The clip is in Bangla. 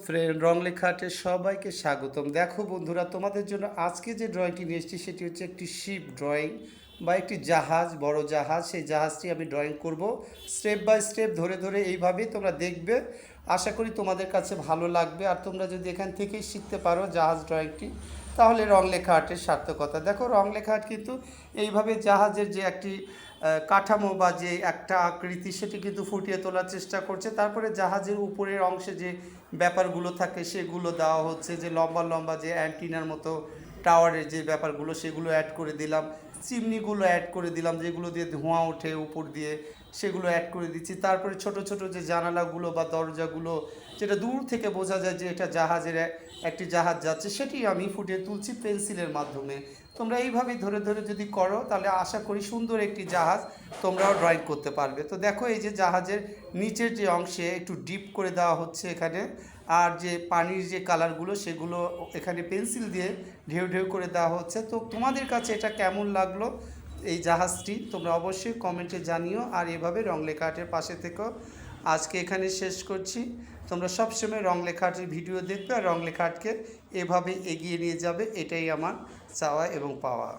ফ্রেন্ড, রং লেখা আর্টে সবাইকে স্বাগতম। দেখো বন্ধুরা, তোমাদের জন্য আজকে যে ড্রয়িংটি নিয়ে এসেছি সেটি হচ্ছে একটি শিপ ড্রয়িং বা একটি জাহাজ, বড় জাহাজ। সেই জাহাজটি আমি ড্রয়িং করব স্টেপ বাই স্টেপ, ধরে ধরে এইভাবেই তোমরা দেখবে। আশা করি তোমাদের কাছে ভালো লাগবে। আর তোমরা যদি এখান থেকেই শিখতে পারো জাহাজ ড্রয়িংটি, তাহলে রং লেখা আর্টের সার্থকতা। দেখো, রং লেখা আর্ট কিন্তু এইভাবে জাহাজের যে একটি কাঠামো বা যে একটা আকৃতি, সেটি কিন্তু ফুটিয়ে তোলার চেষ্টা করছে। তারপরে জাহাজের উপরের অংশে যে ব্যাপারগুলো থাকে সেগুলো দেওয়া হচ্ছে, যে লম্বা লম্বা যে অ্যান্টিনার মতো টাওয়ারের যে ব্যাপারগুলো, সেগুলো অ্যাড করে দিলাম। চিমনিগুলো অ্যাড করে দিলাম, যেগুলো দিয়ে ধোঁয়া ওঠে উপর দিয়ে, সেগুলো অ্যাড করে দিচ্ছি। তারপরে ছোট ছোট যে জানালাগুলো বা দরজাগুলো, যেটা দূর থেকে বোঝা যায় যে এটা জাহাজের একটি জাহাজ যাচ্ছে, সেটি আমি ফুটিয়ে তুলছি পেন্সিলের মাধ্যমে। তোমরা এইভাবেই ধরে ধরে যদি করো, তাহলে আশা করি সুন্দর একটি জাহাজ তোমরাও ড্রয়িং করতে পারবে। তো দেখো, এই যে জাহাজের নিচের যে অংশে একটু ডিপ করে দেওয়া হচ্ছে এখানে, আর যে পানির যে কালারগুলো সেগুলো এখানে পেন্সিল দিয়ে ঢেউ ঢেউ করে দেওয়া হচ্ছে। তো তোমাদের কাছে এটা কেমন লাগলো এই জাহাজটি, তোমরা অবশ্যই কমেন্টে জানিও। আর এভাবে রং লেখা আর্টের পাশে থেকেও। আজকে এখানে শেষ করছি। তোমরা সবসময় রং লেখা আর্টের ভিডিও দেখবে আর রং লেখা আর্টকে এভাবে এগিয়ে নিয়ে যাবে, এটাই আমার চাওয়া এবং পাওয়া।